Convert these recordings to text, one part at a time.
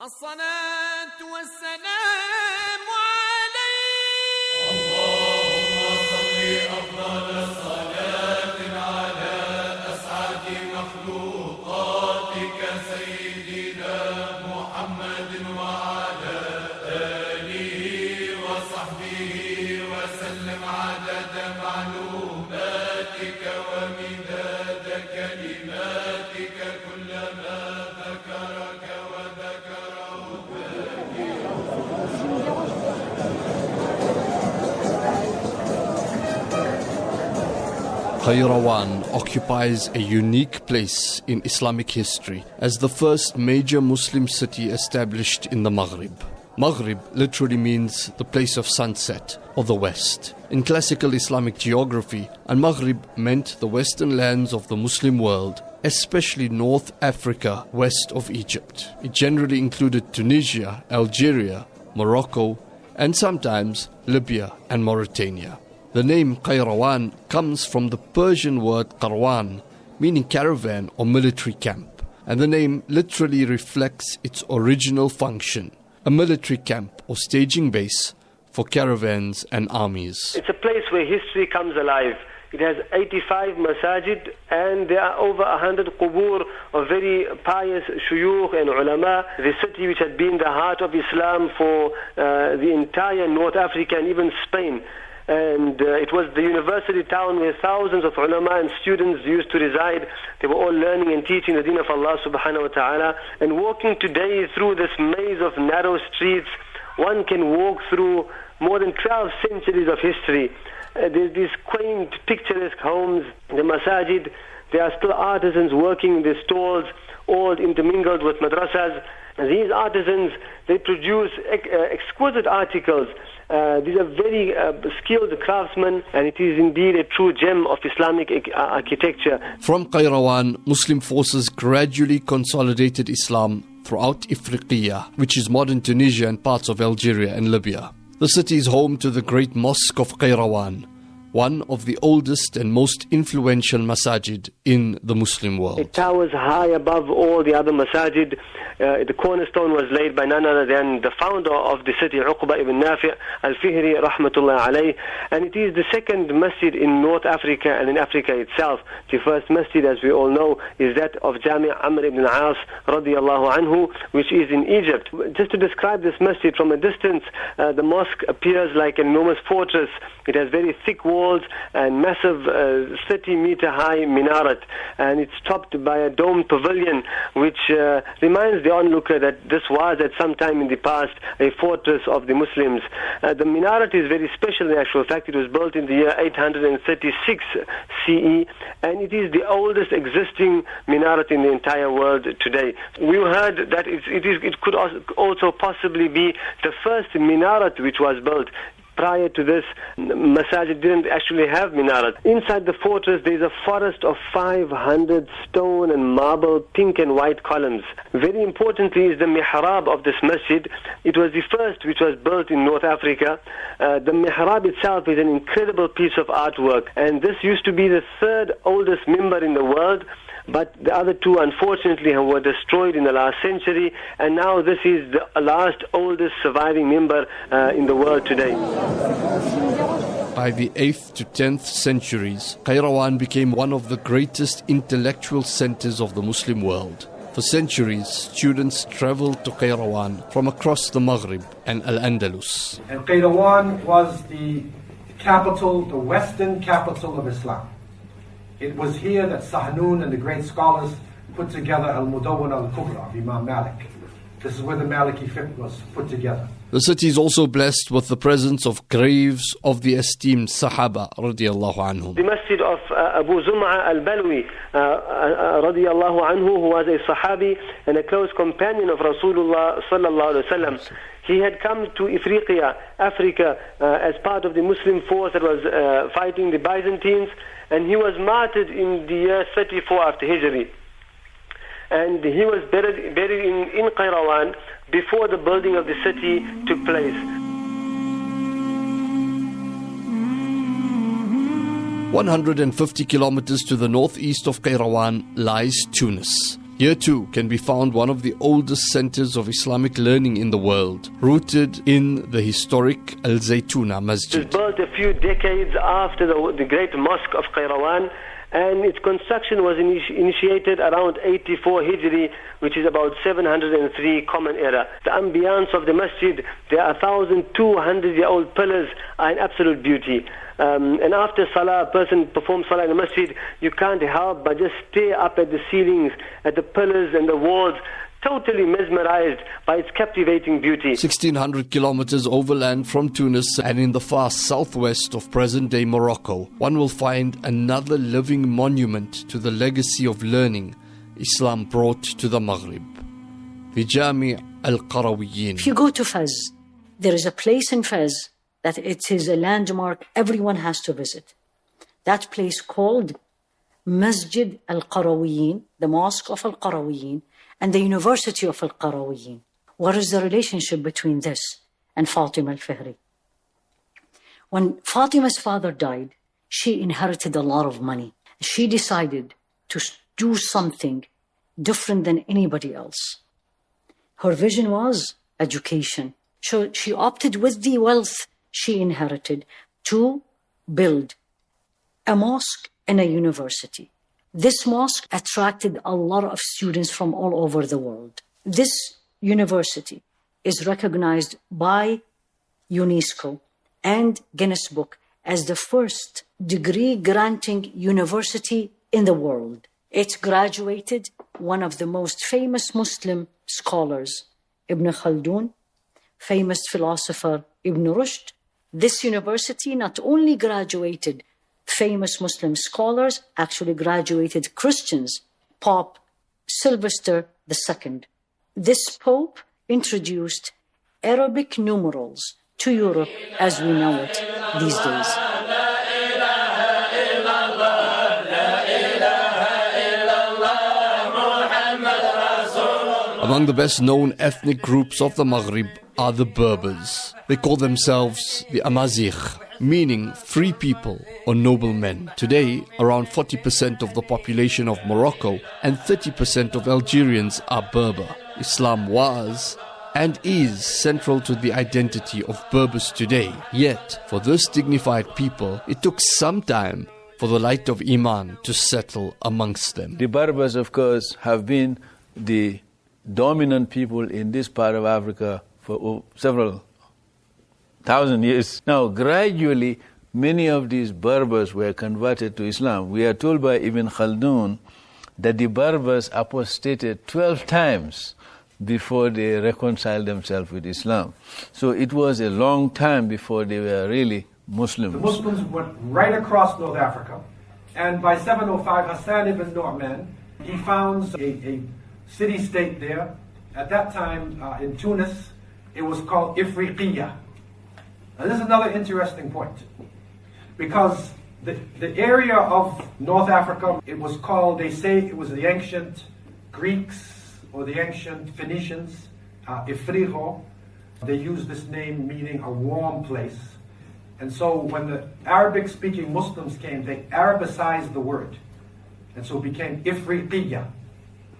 الصلاة والسلام عليك اللهم صل أفضل صلاة على أسعد مخلوقاتك سيدنا محمد وعلى آله وصحبه وسلم عدد معلوماتك ومداد كلماتك كلما ذكرك وذكره Qayrawan occupies a unique place in Islamic history as the first major Muslim city established in the Maghrib. Maghrib literally means the place of sunset or the west. In classical Islamic geography, Al-Maghrib meant the western lands of the Muslim world, especially North Africa west of Egypt. It generally included Tunisia, Algeria, Morocco, and sometimes Libya and Mauritania. The name Qayrawan comes from the Persian word Qarwan, meaning caravan or military camp, and the name literally reflects its original function, a military camp or staging base for caravans and armies. It's a place where history comes alive. It has 85 masajid and there are over 100 qubur of very pious shuyukh and ulama. The city which had been the heart of Islam for the entire North Africa and even Spain. And it was the university town where thousands of ulama and students used to reside. They were all learning and teaching the deen of Allah subhanahu wa ta'ala. And walking today through this maze of narrow streets, one can walk through more than 12 centuries of history. There's these quaint, picturesque homes, the masajid. There are still artisans working in their stalls, all intermingled with madrasas. These artisans, they produce exquisite articles. These are very skilled craftsmen, and it is indeed a true gem of Islamic architecture. From Qayrawan, Muslim forces gradually consolidated Islam throughout Afrika, which is modern Tunisia and parts of Algeria and Libya. The city is home to the great Mosque of Qayrawan, one of the oldest and most influential masajid in the Muslim world. It towers high above all the other masajid. The cornerstone was laid by none other than the founder of the city, Uqba ibn Nafi' al-Fihri, rahmatullah alayh. And it is the second masjid in North Africa and in Africa itself. The first masjid, as we all know, is that of Jami' Amr ibn al-As, radiyallahu anhu, which is in Egypt. Just to describe this masjid from a distance, the mosque appears like an enormous fortress. It has very thick walls and massive 30-meter high minaret, and it's topped by a domed pavilion which reminds the onlooker that this was at some time in the past a fortress of the Muslims. The minaret is very special in actual fact. It was built in the year 836 CE, and it is the oldest existing minaret in the entire world today. We heard that it could also possibly be the first minaret which was built. Prior to this, masajid didn't actually have minaret. Inside the fortress, there's a forest of 500 stone and marble, pink and white columns. Very importantly is the mihrab of this masjid. It was the first which was built in North Africa. The mihrab itself is an incredible piece of artwork, and this used to be the third oldest mimbar in the world. But the other two, unfortunately, were destroyed in the last century, and now this is the last oldest surviving mimbar in the world today. By the 8th to 10th centuries, Qayrawan became one of the greatest intellectual centers of the Muslim world. For centuries, students traveled to Qayrawan from across the Maghrib and Al-Andalus. And Qayrawan was the capital, the western capital of Islam. It was here that Sahnun and the great scholars put together Al-Mudawwana al-Kubra of Imam Malik. This is where the Maliki fiqh was put together. The city is also blessed with the presence of graves of the esteemed Sahaba radiyallahu anhum. The masjid of Abu Zum'a al-Balwi radiyallahu anhu, who was a Sahabi and a close companion of Rasulullah sallallahu alaihi wasallam. He had come to Africa, as part of the Muslim force that was fighting the Byzantines, and he was martyred in the year 34 after Hijri. And he was buried in Qayrawan before the building of the city took place. 150 kilometers to the northeast of Qayrawan lies Tunis. Here too can be found one of the oldest centers of Islamic learning in the world, rooted in the historic Al Zaytuna Masjid. It was built a few decades after the great mosque of Qayrawan, and its construction was initiated around 84 Hijri, which is about 703 Common Era. The ambience of the masjid, there are 1,200-year-old pillars, are in absolute beauty. And after Salah, a person performs Salah in the masjid, you can't help but just stare up at the ceilings, at the pillars and the walls, totally mesmerized by its captivating beauty. 1,600 kilometers overland from Tunis and in the far southwest of present-day Morocco, one will find another living monument to the legacy of learning Islam brought to the Maghrib. The Jami al-Qayrawan. If you go to Fez, there is a place in Fez that it is a landmark everyone has to visit. That place called Masjid al-Qayrawan, the Mosque of al-Qayrawan, and the University of al-Qayrawan. What is the relationship between this and Fatima al-Fihri? When Fatima's father died, she inherited a lot of money. She decided to do something different than anybody else. Her vision was education. So she opted with the wealth she inherited to build a mosque and a university. This mosque attracted a lot of students from all over the world. This university is recognized by UNESCO and Guinness Book as the first degree-granting university in the world. It graduated one of the most famous Muslim scholars, Ibn Khaldun, famous philosopher Ibn Rushd. This university not only graduated famous Muslim scholars, actually graduated Christians. Pope Sylvester II. This Pope introduced Arabic numerals to Europe as we know it these days. Among the best known ethnic groups of the Maghrib are the Berbers. They call themselves the Amazigh, meaning free people or noble men. Today, around 40% of the population of Morocco and 30% of Algerians are Berber. Islam was and is central to the identity of Berbers today. Yet, for this dignified people, it took some time for the light of Iman to settle amongst them. The Berbers, of course, have been the dominant people in this part of Africa for several thousand years. Now, gradually, many of these Berbers were converted to Islam. We are told by Ibn Khaldun that the Berbers apostated 12 times before they reconciled themselves with Islam. So it was a long time before they were really Muslims. The Muslims went right across North Africa, and by 705, Hassan ibn Nu'man, he founds a city-state there. At that time, in Tunis, it was called Ifriqiya. Now, this is another interesting point, because the area of North Africa, it was called, they say it was the ancient Greeks or the ancient Phoenicians, Ifriqo. They used this name meaning a warm place. And so when the Arabic-speaking Muslims came, they Arabicized the word. And so it became Ifriqiya.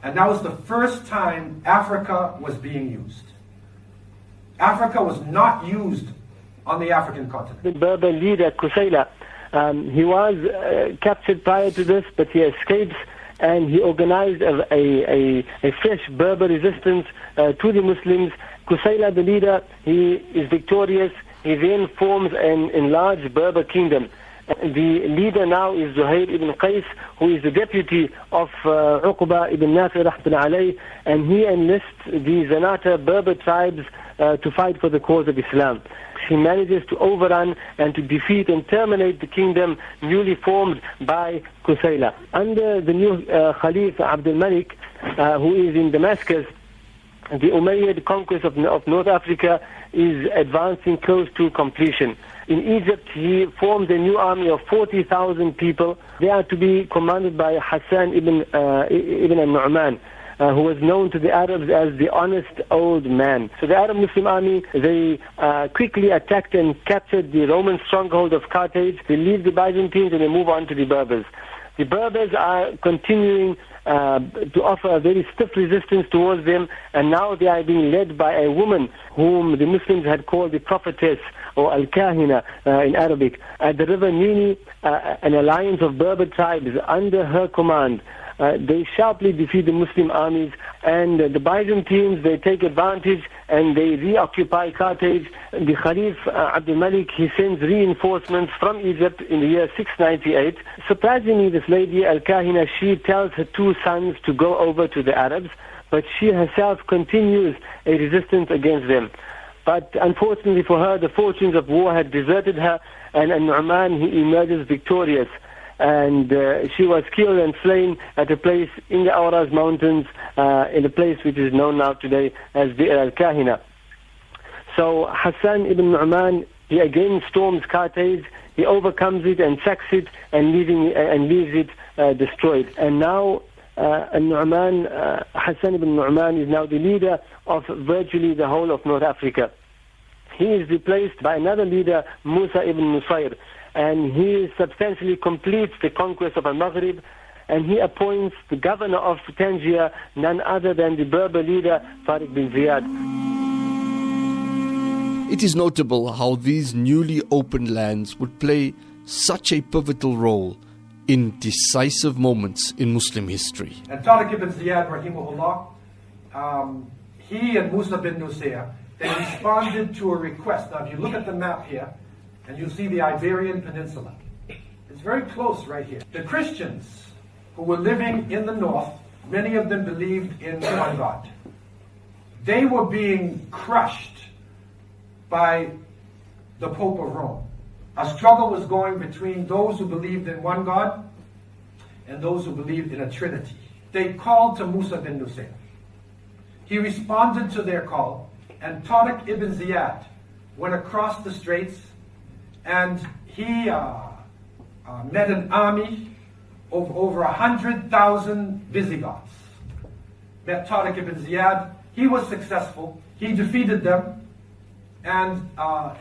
And that was the first time Africa was being used. Africa was not used on the African continent. The Berber leader, Qusayla, he was captured prior to this, but he escapes, and he organized a fresh Berber resistance to the Muslims. Qusayla, the leader, he is victorious. He then forms an enlarged Berber kingdom. The leader now is Zuhair ibn Qais, who is the deputy of Uqba ibn Nafi rahmatullah alayh, and he enlists the Zanata Berber tribes to fight for the cause of Islam. He manages to overrun and to defeat and terminate the kingdom newly formed by Qusayla. Under the new Khalif Abdul Malik, who is in Damascus, the Umayyad conquest of North Africa is advancing close to completion. In Egypt, he formed a new army of 40,000 people. They are to be commanded by Hassan ibn al-Nu'man, who was known to the Arabs as the honest old man. So the Arab Muslim army, they quickly attacked and captured the Roman stronghold of Carthage. They leave the Byzantines and they move on to the Berbers. The Berbers are continuing to offer a very stiff resistance towards them, and now they are being led by a woman whom the Muslims had called the prophetess, or al-Kahina in Arabic. At the river Nini, an alliance of Berber tribes under her command, they sharply defeat the Muslim armies, and the Byzantines, they take advantage and they reoccupy Carthage. The Khalif Abdul Malik, he sends reinforcements from Egypt in the year 698. Surprisingly, this lady Al-Kahina, she tells her two sons to go over to the Arabs, but she herself continues a resistance against them. But unfortunately for her, the fortunes of war had deserted her, and Nu'man, he emerges victorious. And she was killed and slain at a place in the Auraz Mountains, in a place which is known now today as Bi'r al-Kahina. So Hassan ibn Nu'man, he again storms Carthage, he overcomes it and sacks it and leaves it destroyed. And now Hassan ibn Nu'man is now the leader of virtually the whole of North Africa. He is replaced by another leader, Musa ibn Nusayr, and he substantially completes the conquest of Maghrib, and he appoints the governor of Tangier, none other than the Berber leader, Tariq bin Ziyad. It is notable how these newly opened lands would play such a pivotal role in decisive moments in Muslim history. And Tariq ibn Ziyad, rahimahullah, he and Musa bin Nusayr, they responded to a request. Now, if you look at the map here, and you'll see the Iberian Peninsula. It's very close right here. The Christians who were living in the north, many of them believed in one God. They were being crushed by the Pope of Rome. A struggle was going between those who believed in one God and those who believed in a Trinity. They called to Musa bin Nusayr. He responded to their call, and Tariq ibn Ziyad went across the straits, and he met an army of over 100,000 Visigoths. Met Tariq ibn Ziyad. He was successful. He defeated them. And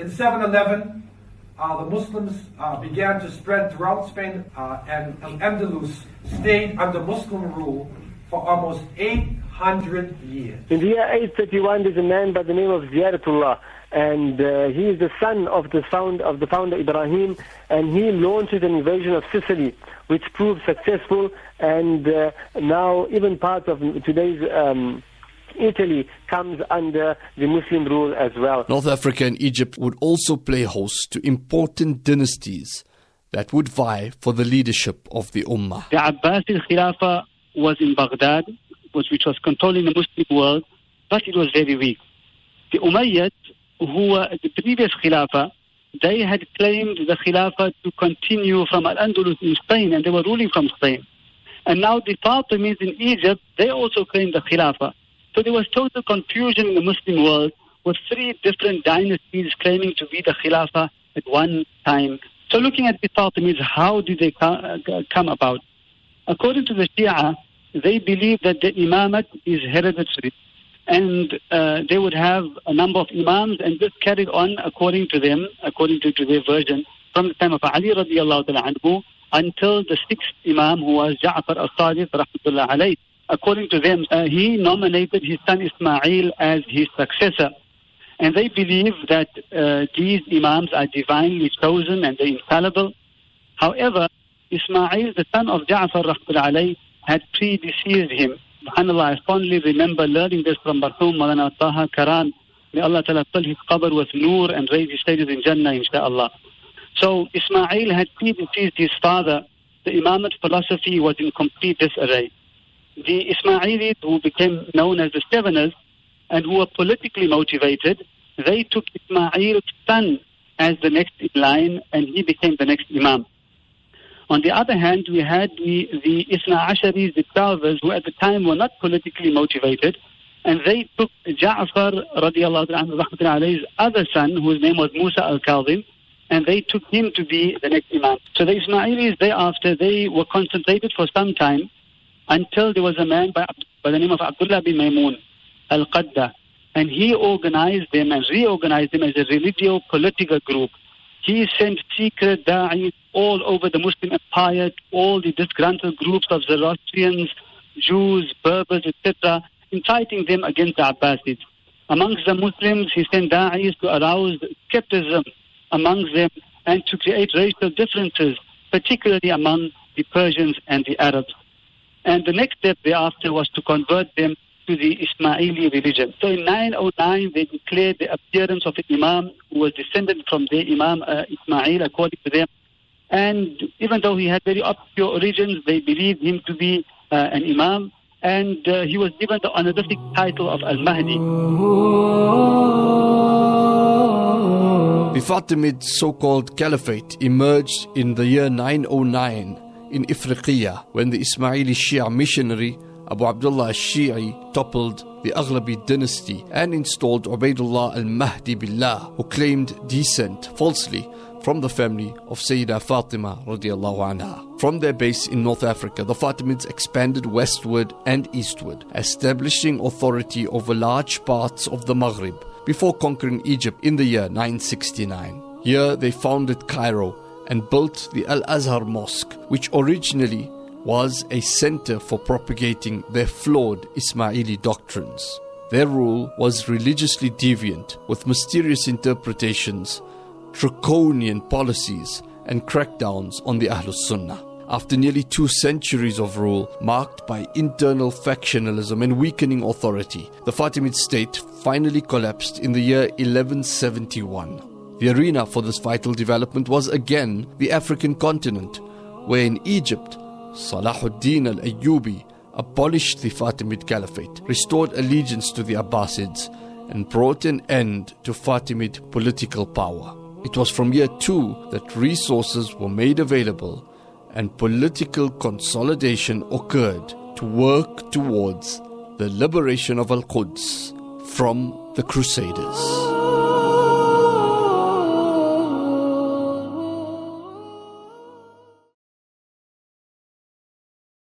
in 711, the Muslims began to spread throughout Spain, and Al-Andalus stayed under Muslim rule for almost 800 years. In the year 831, there's a man by the name of Ziyaratullah, and he is the son of the founder Ibrahim, and he launches an invasion of Sicily, which proved successful, and now even part of today's Italy comes under the Muslim rule as well. North Africa and Egypt would also play host to important dynasties that would vie for the leadership of the Ummah. The Abbasid Khilafah was in Baghdad, which was controlling the Muslim world, but it was very weak. The Umayyads, who were the previous Khilafah, they had claimed the Khilafah to continue from Al-Andalus in Spain, and they were ruling from Spain. And now the Fatimids in Egypt, they also claimed the Khilafah. So there was total confusion in the Muslim world, with three different dynasties claiming to be the Khilafah at one time. So looking at the Fatimids, how did they come about? According to the Shia, they believe that the imamate is hereditary, and they would have a number of imams, and this carried on according to them, according to their version, from the time of Ali radiallahu ta'ala anhu until the sixth imam, who was Ja'far al-Sadiq rahmatullah alayh. According to them, he nominated his son Ismail as his successor. And they believe that these imams are divinely chosen and they're infallible. However, Ismail, the son of Ja'far rahmatullah alayh, had predeceased him. SubhanAllah, I fondly remember learning this from Barthum Malana Taha Karan. May Allah Ta'ala fill his qabr with nur and raise his status in Jannah, inshaAllah. So Ismail had predeceased his father. The imamate philosophy was in complete disarray. The Ismailis, who became known as the Seveners, and who were politically motivated, they took Ismail's son as the next in line, and he became the next imam. On the other hand, we had the Isna Asharis, the Tawbas, who at the time were not politically motivated, and they took Ja'far radiallahu anhu's other son, whose name was Musa al-Kadhim, and they took him to be the next imam. So the Ismailis thereafter, they were concentrated for some time, until there was a man by the name of Abdullah bin Maymun al-Qadda, and he organized them and reorganized them as a religio-political group. he sent secret da'is all over the Muslim empire, all the disgruntled groups of Zoroastrians, Jews, Berbers, etc., inciting them against the Abbasids. Amongst the Muslims, he sent da'is to arouse skepticism amongst them and to create racial differences, particularly among the Persians and the Arabs. And the next step thereafter was to convert them to the Ismaili religion. So in 909, they declared the appearance of an Imam who was descended from their Imam Ismail, according to them. And even though he had very obscure origins, they believed him to be an Imam, and he was given the honorific title of Al-Mahdi. The Fatimid so-called caliphate emerged in the year 909 in Afrika, when the Ismaili Shia missionary Abu Abdullah al-Shi'i toppled the Aghlabi dynasty and installed Ubaidullah al-Mahdi Billah, who claimed descent falsely from the family of Sayyidah Fatima radiallahu anha. From their base in North Africa, the Fatimids expanded westward and eastward, establishing authority over large parts of the Maghrib before conquering Egypt in the year 969. Here they founded Cairo and built the Al-Azhar Mosque, which originally was a center for propagating their flawed Ismaili doctrines. Their rule was religiously deviant, with mysterious interpretations, draconian policies, and crackdowns on the Ahlus Sunnah. After nearly 2 centuries of rule, marked by internal factionalism and weakening authority, the Fatimid state finally collapsed in the year 1171. The arena for this vital development was again the African continent, where in Egypt, Salahuddin al-Ayyubi abolished the Fatimid Caliphate, restored allegiance to the Abbasids, and brought an end to Fatimid political power. It was from year 2 that resources were made available and political consolidation occurred to work towards the liberation of Al-Quds from the Crusaders.